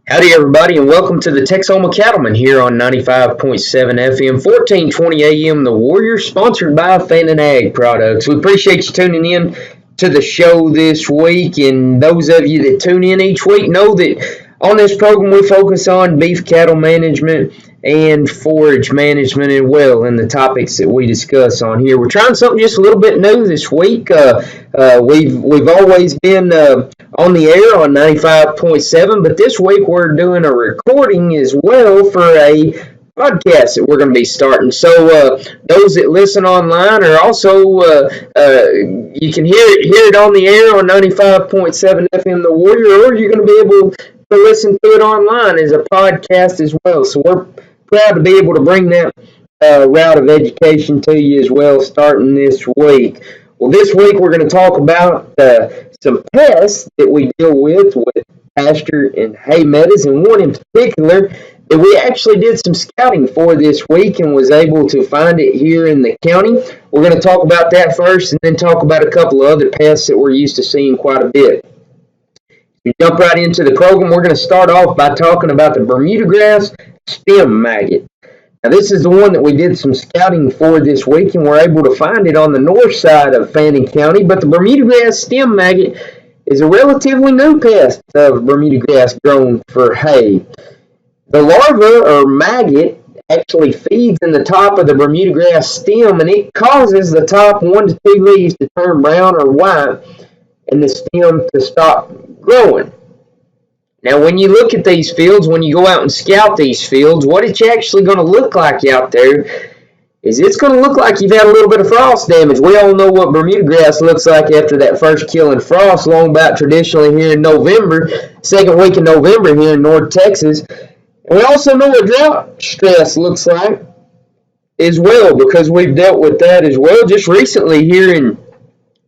Howdy everybody and welcome to the Texoma Cattleman here on 95.7 FM, 1420 AM, The Warrior, sponsored by Fan and Ag Products. We appreciate you tuning in to the show this week, and those of you that tune in each week know that on this program we focus on beef cattle management and forage management as well, and the topics that we discuss on here. We're trying something just a little bit new this week. We've always been on the air on 95.7, but this week we're doing a recording as well for a podcast that we're going to be starting. So those that listen online are also you can hear it on the air on 95.7 FM The Warrior, or you're going to be able to listen to it online as a podcast as well. So we're proud to be able to bring that route of education to you as well starting this week. Well, this week we're going to talk about some pests that we deal with pasture and hay meadows, and one in particular that we actually did some scouting for this week and was able to find it here in the county. We're going to talk about that first and then talk about a couple of other pests that we're used to seeing quite a bit. We jump right into the program. We're going to start off by talking about the bermudagrass stem maggot. Now, this is the one that we did some scouting for this week, and we're able to find it on the north side of Fannin County. But the bermudagrass stem maggot is a relatively new pest of bermuda grass grown for hay. The larva, or maggot, actually feeds in the top of the bermuda grass stem, and it causes the top 1 to 2 leaves to turn brown or white and the stem to stop growing. Now, when you look at these fields, when you go out and scout these fields, what it's actually going to look like out there is it's going to look like you've had a little bit of frost damage. We all know what bermuda grass looks like after that first killing frost, long about traditionally here in November, second week in November here in North Texas. And we also know what drought stress looks like as well, because we've dealt with that as well just recently here in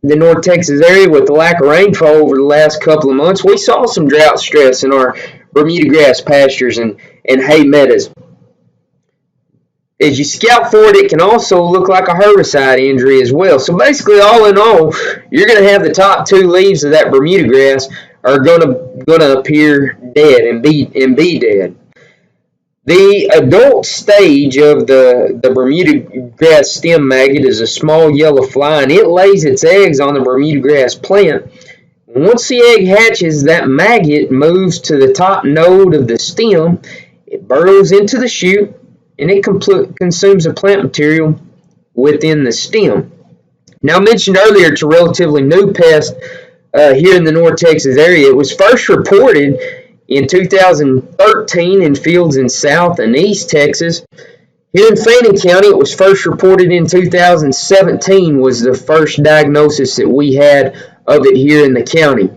the North Texas area with the lack of rainfall over the last couple of months. We saw some drought stress in our bermuda grass pastures and hay meadows. As you scout for it, it can also look like a herbicide injury as well. So basically, all in all, you're going to have the top 2 leaves of that bermuda grass are going to appear dead and be dead. The adult stage of the bermuda grass stem maggot is a small yellow fly, and it lays its eggs on the bermuda grass plant. Once the egg hatches, that maggot moves to the top node of the stem. It burrows into the shoot, and it consumes the plant material within the stem. Now, I mentioned earlier it's a relatively new pest here in the North Texas area. It was first reported in 2013 in fields in South and East Texas. Here in Fannin County, it was first reported in 2017 was the first diagnosis that we had of it here in the county.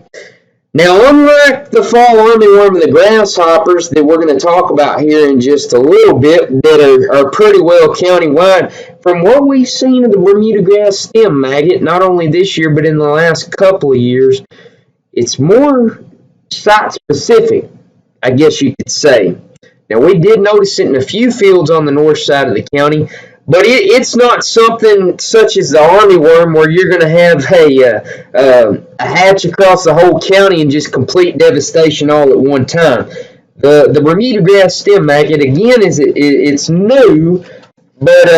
Now, unlike the fall armyworm and the grasshoppers that we're going to talk about here in just a little bit that are pretty well countywide, from what we've seen of the bermuda grass stem maggot, not only this year but in the last couple of years, it's more site-specific, I guess you could say. Now, we did notice it in a few fields on the north side of the county, but it's not something such as the armyworm where you're going to have a hatch across the whole county and just complete devastation all at one time. The bermuda grass stem maggot, again, it's new, but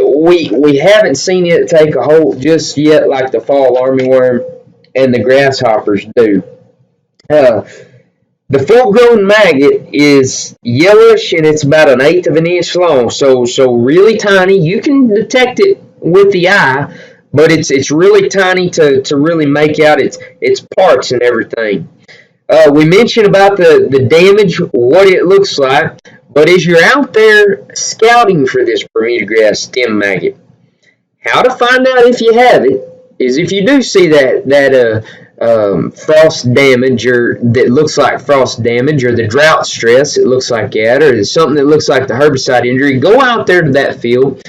we haven't seen it take a hold just yet like the fall armyworm and the grasshoppers do. The full-grown maggot is yellowish, and it's about 1/8 of an inch long, so really tiny. You can detect it with the eye, but it's really tiny to really make out its parts and everything. We mentioned about the damage, what it looks like, but as you're out there scouting for this bermuda grass stem maggot, how to find out if you have it is if you do see that frost damage, or that looks like frost damage, or the drought stress it looks like that, or something that looks like the herbicide injury, go out there to that field,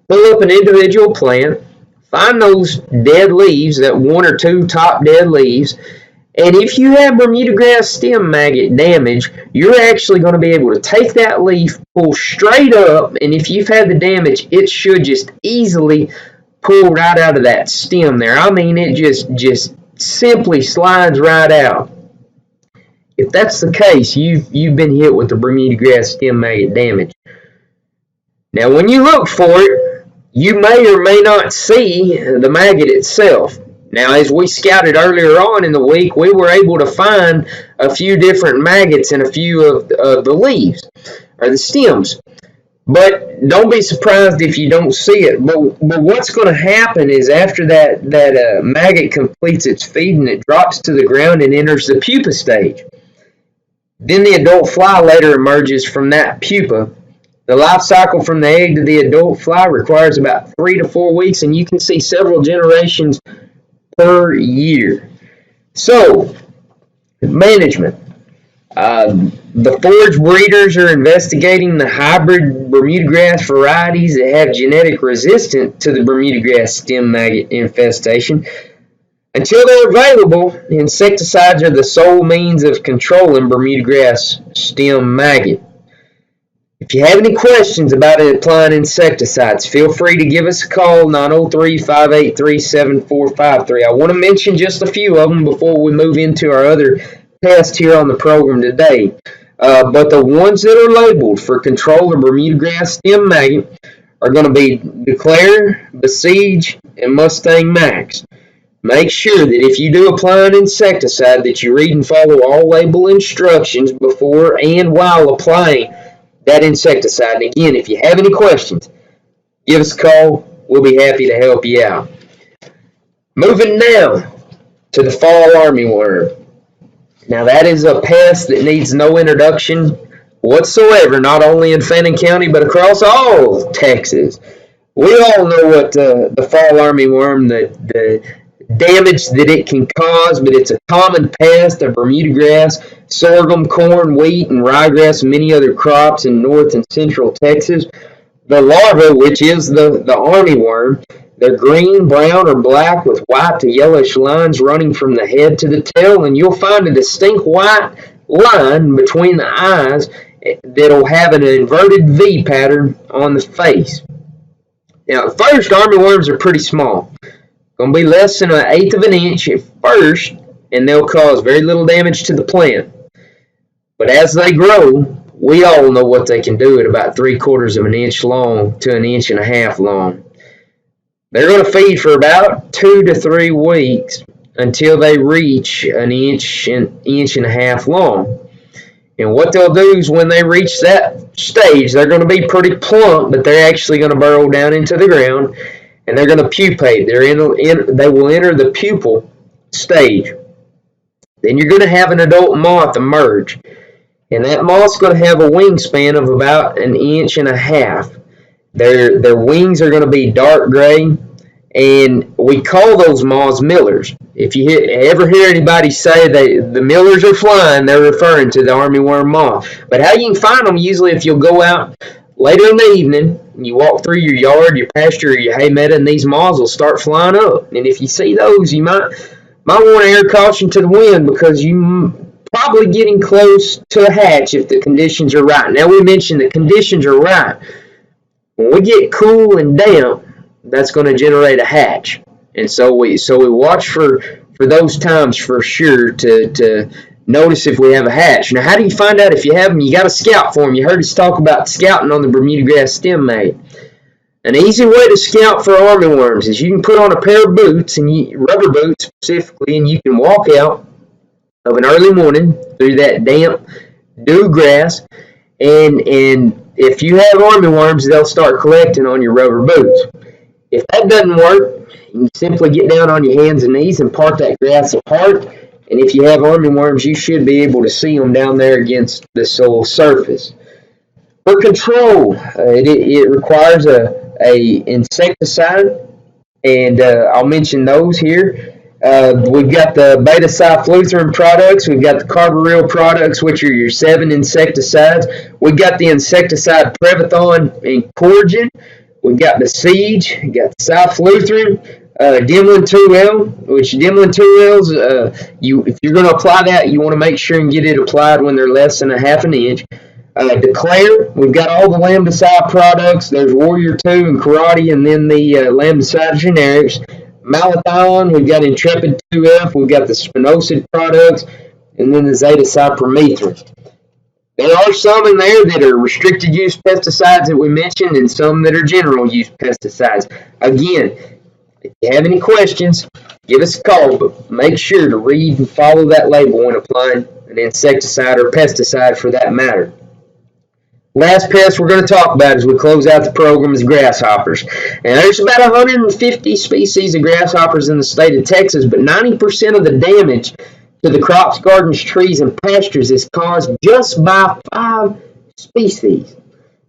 pull up an individual plant, find those dead leaves, that 1 or 2 top dead leaves, and if you have bermuda grass stem maggot damage, you're actually going to be able to take that leaf, pull straight up, and if you've had the damage, it should just easily pull right out of that stem there. I mean, it just simply slides right out. If that's the case, you've been hit with the Bermuda grass stem maggot damage. Now, when you look for it, you may or may not see the maggot itself. Now, as we scouted earlier on in the week, we were able to find a few different maggots in a few of the leaves or the stems. But don't be surprised if you don't see it. But what's going to happen is after that maggot completes its feeding, it drops to the ground and enters the pupa stage. Then the adult fly later emerges from that pupa. The life cycle from the egg to the adult fly requires about 3 to 4 weeks, and you can see several generations per year. So, management. The forage breeders are investigating the hybrid Bermuda grass varieties that have genetic resistance to the Bermuda grass stem maggot infestation. Until they're available, insecticides are the sole means of controlling Bermuda grass stem maggot. If you have any questions about applying insecticides, feel free to give us a call, 903-583-7453. I want to mention just a few of them before we move into our other pests here on the program today. But the ones that are labeled for control of Bermuda grass stem maggot are going to be Declare, Besiege, and Mustang Max. Make sure that if you do apply an insecticide that you read and follow all label instructions before and while applying that insecticide. And again, if you have any questions, give us a call. We'll be happy to help you out. Moving now to the fall armyworm. Now that is a pest that needs no introduction whatsoever, not only in Fannin County but across all Texas. We all know what the fall armyworm, the damage that it can cause, but it's a common pest of Bermuda grass, sorghum, corn, wheat, and ryegrass, and many other crops in north and central Texas. The larva, which is the armyworm, they're green, brown, or black with white to yellowish lines running from the head to the tail, and you'll find a distinct white line between the eyes that'll have an inverted V pattern on the face. Now, at first, armyworms are pretty small. Going to be less than 1/8 of an inch at first, and they'll cause very little damage to the plant. But as they grow, we all know what they can do at about 3/4 of an inch long to 1.5 inches long. They're going to feed for about 2 to 3 weeks until they reach 1.5 inches long. And what they'll do is when they reach that stage, they're going to be pretty plump, but they're actually going to burrow down into the ground, and they're going to pupate. They will enter the pupal stage. Then you're going to have an adult moth emerge, and that moth's going to have a wingspan of about 1.5 inches. Their wings are going to be dark gray, and we call those moths millers. If you ever hear anybody say the millers are flying, they're referring to the armyworm moth. But how you can find them, usually if you'll go out later in the evening, you walk through your yard, your pasture, or your hay meadow, and these moths will start flying up. And if you see those, you might want to air caution to the wind, because you probably getting close to a hatch if the conditions are right. Now, we mentioned the conditions are right. When we get cool and damp, that's going to generate a hatch. And so we watch for those times for sure to notice if we have a hatch. Now, how do you find out if you have them? You got to scout for them. You heard us talk about scouting on the Bermuda grass stem maggot. An easy way to scout for armyworms is you can put on a pair of boots, and rubber boots specifically, and you can walk out of an early morning through that damp dew grass, and if you have armyworms, they'll start collecting on your rubber boots. If that doesn't work, you simply get down on your hands and knees and part that grass apart. And if you have armyworms, you should be able to see them down there against the soil surface. For control, it requires a insecticide, and I'll mention those here. We've got the beta-cyfluthrin products. We've got the carbaryl products, which are your 7 insecticides. We've got the insecticide Prevathon and Corrigan. We've got Besiege. We've got the cyfluthrin, Dimlin 2L, which Dimlin 2Ls, if you're going to apply that, you want to make sure and get it applied when they're less than 1/2 inch. Declare, we've got all the Lambdacide products. There's Warrior 2 and Karate, and then the Lambdacide generics. Malathion, we've got Intrepid 2F, we've got the Spinosad products, and then the zeta-cypermethrin. There are some in there that are restricted use pesticides that we mentioned, and some that are general use pesticides. Again, if you have any questions, give us a call, but make sure to read and follow that label when applying an insecticide or pesticide for that matter. Last pest we're going to talk about as we close out the program is grasshoppers. And there's about 150 species of grasshoppers in the state of Texas, but 90% of the damage to the crops, gardens, trees, and pastures is caused just by 5 species.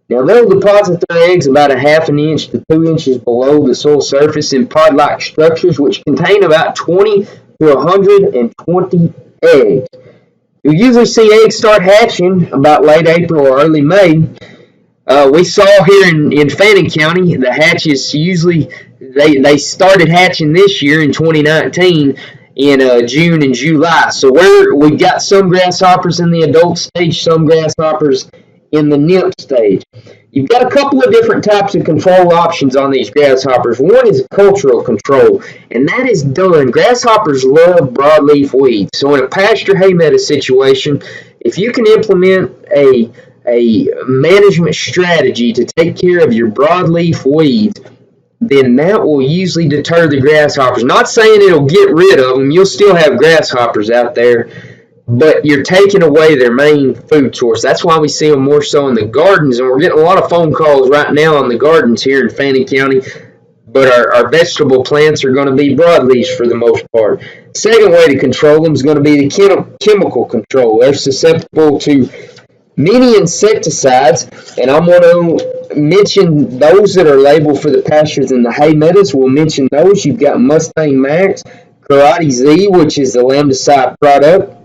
Now, they'll deposit their eggs about a half an inch to 2 inches below the soil surface in pod-like structures, which contain about 20 to 120 eggs. You'll usually see eggs start hatching about late April or early May. We saw here in Fannin County, the hatches usually, they started hatching this year in 2019 in June and July. So we've got some grasshoppers in the adult stage, some grasshoppers in the nymph stage. You've got a couple of different types of control options on these grasshoppers. One is cultural control, and that is done. Grasshoppers love broadleaf weeds. So in a pasture hay meadow situation, if you can implement a management strategy to take care of your broadleaf weeds, then that will usually deter the grasshoppers. Not saying it'll get rid of them. You'll still have grasshoppers out there, but you're taking away their main food source. That's why we see them more so in the gardens, and we're getting a lot of phone calls right now on the gardens here in Fannin County, but our vegetable plants are going to be broadleafs for the most part. Second way to control them is going to be the chemical control. They're susceptible to many insecticides, and I'm going to mention those that are labeled for the pastures and the hay meadows. We'll mention those. You've got Mustang Max, Karate Z, which is the lambda-cyte product,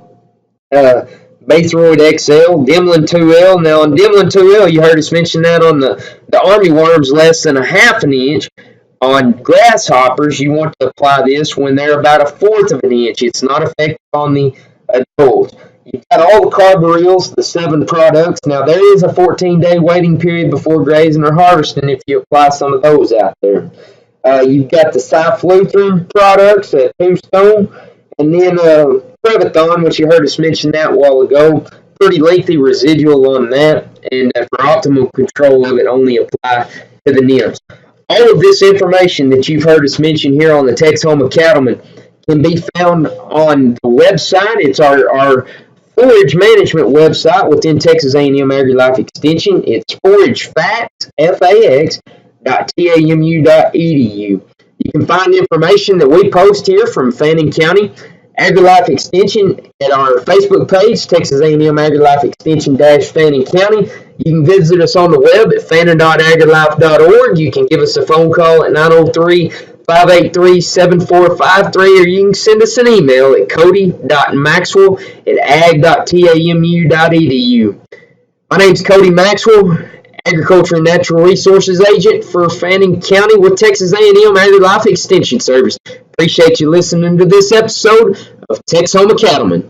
Baythroid XL, Dimlin 2L. Now on Dimlin 2L, you heard us mention that on the Armyworms less than a half an inch. On grasshoppers, you want to apply this when they're about a fourth of an inch. It's not effective on the adults. You've got all the carbaryls, the 7 products. Now there is a 14-day waiting period before grazing or harvesting if you apply some of those out there. You've got the cyfluthrin products at Tombstone, and then Prevathon, which you heard us mention that a while ago. Pretty lengthy residual on that, and for optimal control of it, only apply to the nymphs. All of this information that you've heard us mention here on the Texoma Cattleman can be found on the website. It's our forage management website within Texas A&M AgriLife Extension. It's foragefacts.tamu.edu. You can find information that we post here from Fannin County AgriLife Extension at our Facebook page, Texas A&M AgriLife Extension-Fannin County. You can visit us on the web at fannin.agrilife.org. You can give us a phone call at 903-583-7453, or you can send us an email at cody.maxwell@ag.tamu.edu. My name is Cody Maxwell, Agriculture and Natural Resources Agent for Fannin County with Texas A&M AgriLife Extension Service. Appreciate you listening to this episode of Texoma Cattleman.